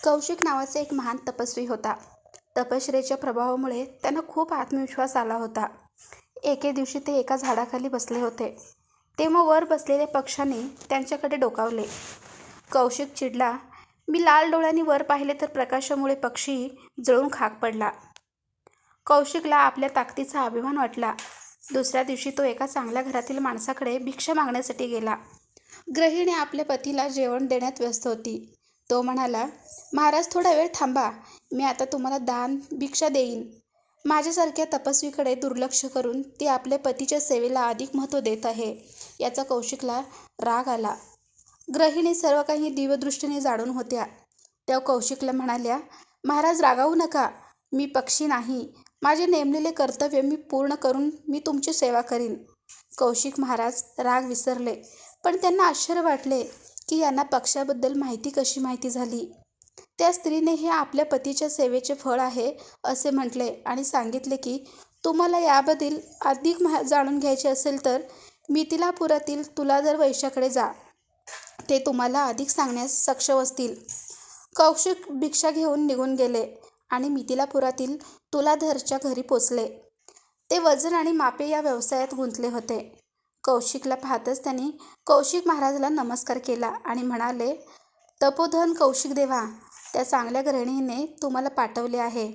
कौशिक नावाचा एक महान तपस्वी होता. तपश्चर्येच्या प्रभावामुळे त्यांना खूप आत्मविश्वास आला होता. एके दिवशी ते एका झाडाखाली बसले होते. तेव्हा वर बसलेल्या पक्ष्याने त्यांच्याकडे डोकावले. कौशिक चिडला. मी लाल डोळ्यांनी वर पाहिले तर प्रकाशामुळे पक्षी जळून खाक पडला. कौशिकला आपल्या ताकदीचा अभिमान वाटला. दुसऱ्या दिवशी तो एका चांगल्या घरातील माणसाकडे भिक्षा मागण्यासाठी गेला. गृहिणी आपल्या पतीला जेवण देण्यात व्यस्त होती. तो म्हणाला, महाराज थोडा वेळ थांबा, मी आता तुम्हाला दान भिक्षा देईन. माझ्यासारख्या तपस्वीकडे दुर्लक्ष करून ती आपल्या पतीच्या सेवेला अधिक महत्त्व देत आहे, याचा कौशिकला राग आला. गृहिणी सर्व काही दिव्यदृष्टीने जाणून होत्या. त्या कौशिकला म्हणाल्या, महाराज रागावू नका, मी पक्षी नाही, माझे नेमलेले कर्तव्य मी पूर्ण करून मी तुमची सेवा करीन. कौशिक महाराज राग विसरले, पण त्यांना आश्चर्य वाटले की यांना पक्षाबद्दल कशी माहिती झाली. त्या स्त्रीने हे आपल्या पतीच्या सेवेचे फळ आहे असे म्हटले आणि सांगितले की तुम्हाला याबद्दल अधिक जाणून घ्यायचे असेल तर मिथिलापुरातील तुलाधर वैश्याकडे जा, ते तुम्हाला अधिक सांगण्यास सक्षम असतील. कौशिक भिक्षा घेऊन निघून गेले आणि मिथिलापुरातील तुलाधरच्या घरी पोचले. ते वजन आणि मापे या व्यवसायात गुंतले होते. कौशिकला पाहताच त्यांनी कौशिक महाराजाला नमस्कार केला आणि म्हणाले, तपोधन कौशिक देवा, त्या चांगल्या गृहिणीने तुम्हाला पाठवले आहे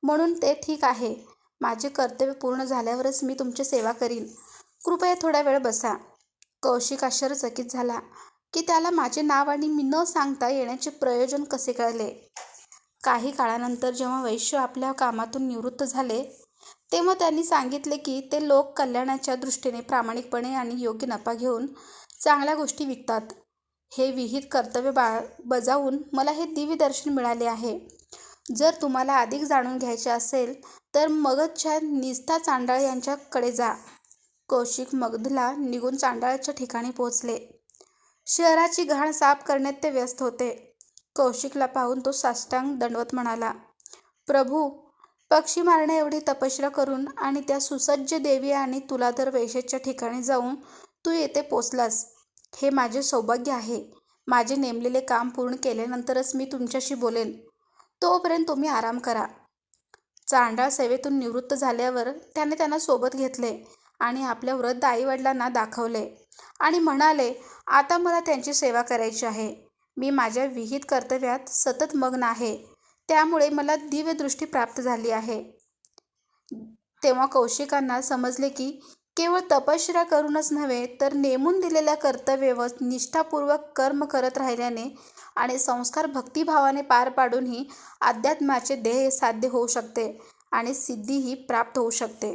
म्हणून ते ठीक आहे. माझे कर्तव्य पूर्ण झाल्यावरच मी तुमची सेवा करीन. कृपया थोडा वेळ बसा. कौशिक आश्चर्यचकित झाला की त्याला माझे नाव आणि मी न सांगता येण्याचे प्रयोजन कसे कळले. काही काळानंतर जेव्हा वैश्य आपल्या कामातून निवृत्त झाले तेव्हा त्यांनी सांगितले की ते लोक कल्याणाच्या दृष्टीने प्रामाणिकपणे आणि योग्य नफा घेऊन चांगल्या गोष्टी विकतात. हे विहित कर्तव्य बजावून मला हे दिव्य दर्शन मिळाले आहे. जर तुम्हाला अधिक जाणून घ्यायचे असेल तर मगधच्या निस्ता चांडाळ यांच्याकडे जा. कौशिक मगधला निघून चांडाळच्या ठिकाणी पोहोचले. शहराची घाण साफ करण्यात ते व्यस्त होते. कौशिकला पाहून तो साष्टांग दंडवत म्हणाला, प्रभू, पक्षी मारण्या एवढी तपश्चर्या करून आणि त्या सुसज्ज देवी आणि तुलाधर वैश्याच्या ठिकाणी जाऊन तू येथे पोचलास, हे माझे सौभाग्य आहे. माझे नेमलेले काम पूर्ण केल्यानंतरच मी तुमच्याशी बोलेन, तोपर्यंत तुम्ही आराम करा. चांडाळ सेवेतून निवृत्त झाल्यावर त्याने त्यांना सोबत घेतले आणि आपल्या वृद्ध आईवडिलांना दाखवले आणि म्हणाले, आता मला त्यांची सेवा करायची आहे. मी माझ्या विहित कर्तव्यात सतत मग्न आहे, त्यामुळे मला दिव्यदृष्टी प्राप्त झाली आहे. तेव्हा कौशिकांना समजले की केवळ तपश्चर्या करूनच नव्हे तर नेमून दिलेल्या कर्तव्य व निष्ठापूर्वक कर्म करत राहिल्याने आणि संस्कार भक्तिभावाने पार पाडूनही अध्यात्माचे ध्येय साध्य होऊ शकते आणि सिद्धीही प्राप्त होऊ शकते.